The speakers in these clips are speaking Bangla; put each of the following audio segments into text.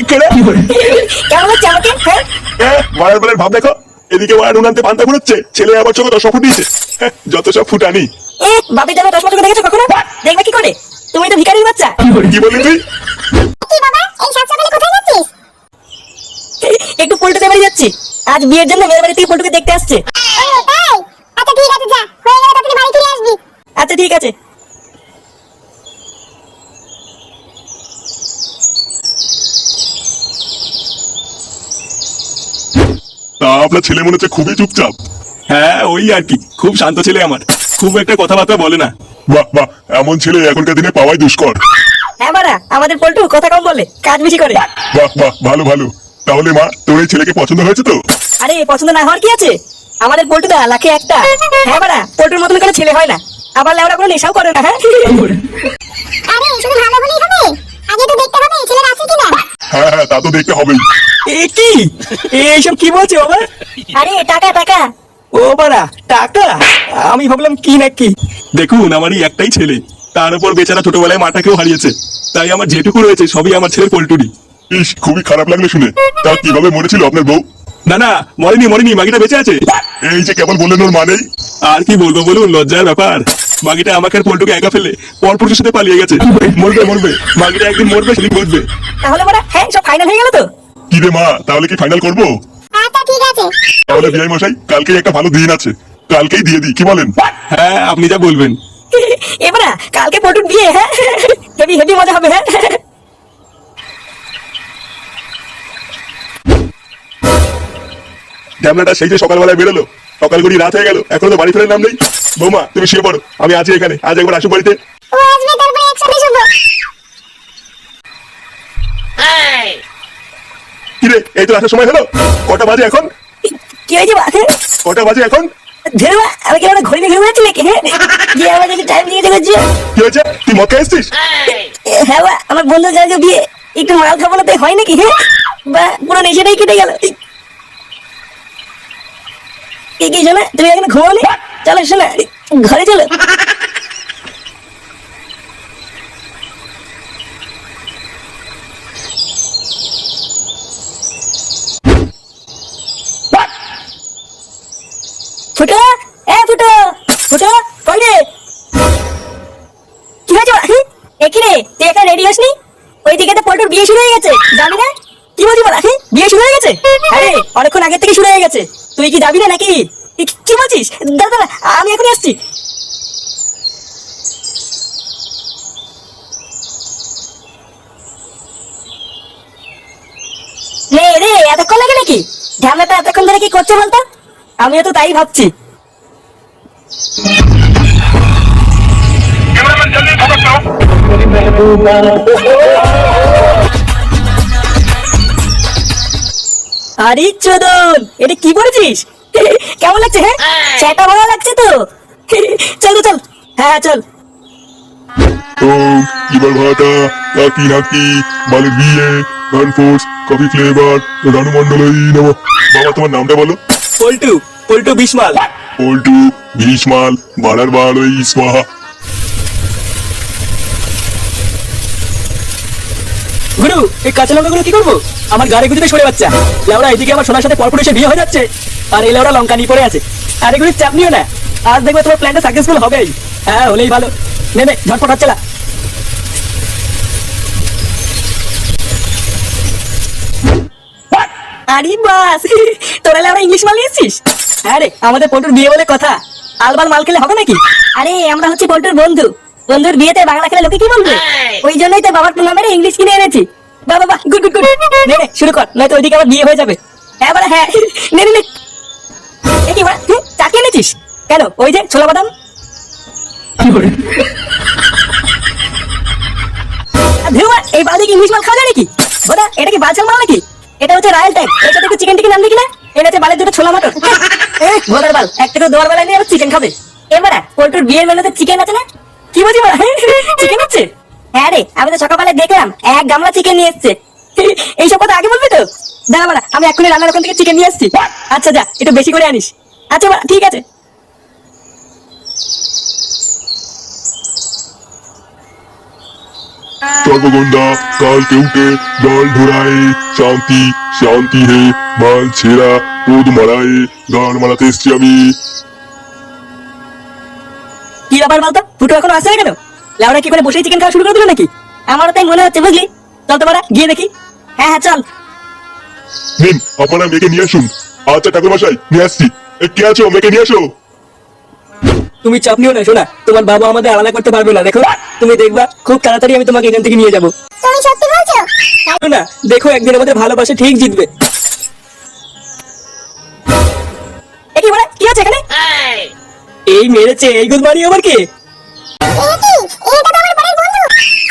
কেড়ে কেমন হচ্ছে আমাকে? হ্যাঁ মারার বেলার ভাব দেখো, এদিকে ওরা নুনান্তে পান্তা ঘুরোচ্ছে, ছেলে আবার চোখে 10 ফুটিয়েছে। যত সব ফুটানি। বাপের জানো 10 বছর দেখেছো কখনো? দেখবে কি করে? তুমি তো ভিখারির বাচ্চা। কি বললি তুই? কি বাবা, এই সাত সকালে কোথায় যাচ্ছিস? একটু পল্টুতে বাড়ি যাচ্ছি, আজ বিয়ের জন্য মেয়ের বাড়ি থেকে পল্টুকে দেখতে আসছে। ও তাই? আচ্ছা ঠিক আছে, যা, হয়ে গেলে তাড়াতাড়ি বাড়ি ফিরে আসবি। আচ্ছা ঠিক আছে। তা আপনার ছেলে মনে হচ্ছে খুবই চুপচাপ। হ্যাঁ ওই আর কি, খুব শান্ত ছেলে আমার, খুব একটা কথাবার্তা বলে না। বাহ বাহ, এমন ছেলে এখনকার দিনে পাওয়াই দুষ্কর। হ্যাঁ বাড়া, আমাদের পল্টু কথা কম বলে, কাজ বেশি করে। বাহ বাহ, ভালো ভালো। তাহলে মা, তোর এই ছেলেকে পছন্দ হয়েছে তো? আরে পছন্দ না হওয়ার কি আছে, আমাদের পল্টুদা লাখে একটা। হ্যাঁ বাড়া, পল্টুর মতন কোনো ছেলে হয় না, আবার লেওড়া কোনো নেশাও করে না। হ্যাঁ আরে শুধু ভালো বলেই হবে? আগে তো দেখতে হবে ছেলের আছে কিনা। হ্যাঁ হ্যাঁ, তা তো দেখতে হবেই। এ কি, এইসব কি বলছে বাবা? আরে টাকা টাকা। ও বাড়া, টাকা? আমি ভাবলাম কি না কি। দেখুন, আমারই একটাই ছেলে, তার উপর বেচারা ছোটবেলায় মাটাকেও হারিয়েছে, তাই আমার যেটুকু রয়েছে সবই আমার ছেলের পল্টুরি। ইস, খুবই খারাপ লাগলো শুনে। তা কিভাবে মরেছিল আপনার বউ? না না, মরেনি মরেনি, মাগিটা বেঁচে আছে। এই যে কেবল বললেন ওর মানেই। আর কি বলবো বলুন, লজ্জার ব্যাপার। মাগিটা আমাকে আর পল্টুকে একা ফেলে পরপুরুষের সাথে পালিয়ে গেছে। মরবে মরবে, মাগিটা একদিন মরবে, সেদিন বুঝবে। তাহলে বাড়া, হ্যাঁ সব ফাইনাল হয়ে গেল তো? কি রে মা, তাহলে কি ফাইনাল করবো? আচ্ছা ঠিক আছে। তাহলে বিআই মশাই, কালকেই একটা ভালো দিন আছে, কালকেই দিয়ে দিই, কি বলেন? হ্যাঁ আপনি যা বলবেন। এবারা কালকে পল্টুর বিয়ে। হ্যাঁ হেভি হেভি মজা হবে। হ্যাঁ ঢ্যামলাটা সেই যে সকালবেলায় বেরোলো, সকাল গড়ি রাত হয়ে গেল, এখনো তো বাড়ি ফেরার নাম নেই। বৌমা, তুমি শুয়ে পড়ো, আমি আছি এখানে, আজ একবার আসুক বাড়িতে। ও আসবে, তারপরে একসাথে শুভ। কিরে, এই তো আসার সময় হলো, কটা বাজে এখন? কি হয়েছে বা? কটা বাজে এখন? ধরবা আমি কি আমরা ঘড়ি দেখে বেড়াচ্ছি নাকি? হ্যাঁ বিয়ে আমাদের টাইম দিয়ে দেখেছি। কি হয়েছে, তুই মদ খেয়ে এসছিস? হ্যাঁ বা, আমার বন্ধুর কাছে বিয়ে, একটু মাল খাবো না তাই হয় নাকি? হ্যাঁ বা, পুরো নেশাটাই কেটে গেল। কি শোনা, তুমি এখানে ঘুমাওনি? চলো শোনা, ঘরে চলো। ফুটো, ফুটো, ফুটো, কই রে? কি হয়েছে বা? একই রে, তুই এখানে রেডি হসনি? ওইদিকে তো পল্টুর বিয়ে শুরু হয়ে গেছে, যাবি না? কি বলছি বলা, বিয়ে শুরু হয়ে গেছে? আরে অনেকক্ষণ আগে থেকে শুরু হয়ে গেছে, তুই কি যাবি না নাকি? কি বলছিস? দাদা দাদা, আমি এখনই আসছি। রে রে, এতক্ষণ লাগে নাকি? ঝামেলাটা এতক্ষণ ধরে কি করছে বলতো? আমিও তো তাই ভাবছি। আরে চোদন, এটা কি বলেছিস? কেমন লাগছে? হ্যাঁ সেটা ভালো লাগছে তো। চল তো চল, হ্যাঁ চল। তো এবার ভাড়াটা নাকি নাকি বালের বিয়ে, গানফোর্স, কফি ফ্লেভার, রানু মন্ডল নেব। বাবা, তোমার নামটা বলো। পল্টু, পল্টু বিশমাল। পল্টু, ভীষ্মাল, বাড়ার বার ওই স্বাহা। গুরু, এই কাঁচা লঙ্কাগুলো কি করবো? আমার গাড়ি গুজিতে সরে বাচ্চা লেওড়া, এদিকে আমার সোনার সাথে পরপুর এসে বিয়ে হয়ে যাচ্ছে, আর এই লেওড়া লঙ্কা নিয়ে পড়ে আছে। আর এগুলির চাপ নিও না, আজ দেখবে তোমার প্ল্যানটা সাকসেসফুল হবেই। হ্যাঁ হলেই ভালো, নেমে ঝটপট হচ্ছে না। আরে বাস, তোরা লেওড়া ইংলিশ মাল নিয়েছিস? আরে আমাদের পল্টুর বিয়ে বলে কথা, আলবাল মাল খেলে হবে নাকি? আরে আমরা হচ্ছে পল্টুর বন্ধু, বন্ধুর বিয়েতে বাংলা খেলে লোকে কি বলবে? ওই জন্যই তো বাবার নামে ইংলিশ কিনে এনেছি। বাবা বাবা, গুড গুড গুড, নে নে শুরু কর, নয়তো ওইদিকে আবার বিয়ে হয়ে যাবে। হ্যাঁ বলে হ্যাঁ, নে নে নে। এ কি চাকি এনেছিস কেন? ওই যে ছোলা বাদাম। ধুয়া, এই বালতি কি ইংলিশ মাল খাওয়া যায় নাকি? বোধা এটা কি বালছাল মাল নাকি? এটা হচ্ছে রয়্যাল টাইপ, এটা একটু চিকেন টিকেন নাম দেখি না? এটা হচ্ছে বালের দুটো ছোলা মটর। ভোদার বাল, একটা করে দোয়ার বেলা নিয়ে আবার চিকেন খাবে। এবারে পল্টুর বিয়ের মেনুতে চিকেন আছে না? কি বলছি বলা, চিকেন আছে? হ্যাঁ রে, আমি তো সকালবেলা দেখলাম এক গামলা চিকেন নিয়ে এসছে। এইসব কথা আগে বলবি তো? দাঁড়া বাড়া, আমি এক্ষুনি রান্নার ওখান থেকে চিকেন নিয়ে আসছি। আচ্ছা যা, একটু বেশি করে আনিস। আচ্ছা বাড়া, ঠিক আছে। সর্বগন্ধা কালকে উঠে জল ঢোড়ায় শান্তি শান্তি হে মাল ছেঁড়া পোদ মারায় গান মারাতে এসছি আমি। কি ব্যাপার বলতো, ফুটো এখনো আসছে না কেন? লেওরা কি করে বসেই চিকেন খাওয়া শুরু করে দিল নাকি? আমারও তাই মনে হচ্ছে, বুঝলি? চল তোমরা গিয়ে দেখি। হ্যাঁ হ্যাঁ চল। নিন আপনারা মেয়েকে নিয়ে আসুন। আচ্ছা ঠাকুর মশাই নিয়ে আসছি। কে আছো, মেয়েকে নিয়ে আসো। তুমি চাপ নিও না শোনা, তোমার বাবা আমাদের আলাদা করতে পারবে না। দেখো তুমি দেখবা খুব তাড়াতাড়ি আমি তোমাকে এখান থেকে নিয়ে যাবো। তুমি সত্যি বলছো? না দেখো একদিন আমাদের ভালোবাসা ঠিক জিতবে। এ কি বলে, কি আছে এখানে? এই মেরেছে, এই গুদমানি আবার কে? এ কি? এটা তো আমার বড় বন্ধু।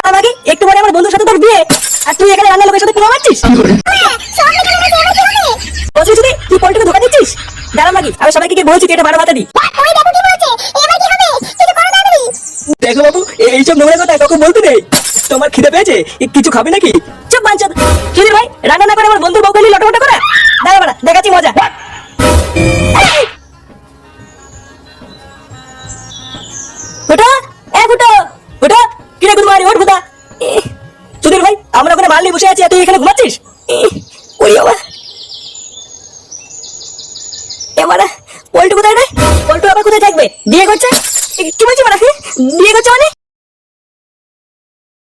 আমাকে একটু পরে আমার বন্ধুর সাথে তোর বিয়ে, আর তুই এখানে রান্না লোকের সাথে পুরো মারছিস? হ্যাঁ, সব মেয়ে গেছে, এবার কি হবে? বলছিস যদি তুই পোল্ট্রিকে ধোকা দিচ্ছিস? দাঁড়া মাগি, আমি সবাইকে কি বলছি তুই এটা ভাড়া ভাতা দি। ওই দেখো কি বলছে, এবার কি হবে? কিছু করো তাড়াতাড়ি। দেখো বাবু এইসব নোংরা কথা কখন বলতে নেই। তোমার খিদে পেয়েছে, কিছু খাবে নাকি? চুপ বাঞ্চদ। সুধীর ভাই, রান্না না করে আমার বন্ধুর বউকে নিয়ে লটপট করা? দাঁড়া বাড়া, দেখাচ্ছি মজা। এই! ফুটো, এ ফুটো, ফুটো, কি রে গুদমানি, ওঠ ফুটা। সুধীর ভাই, আমরা ওখানে মাল নিয়ে বসে আছি আর তুই এখানে ঘুমাচ্ছিস? ওই বাবা, এবারে পল্টু কোথায় রে? পল্টু আবার কোথায় থাকবে? বিয়ে করছে? কি বলছি মানে? বিয়ে করছে মানে?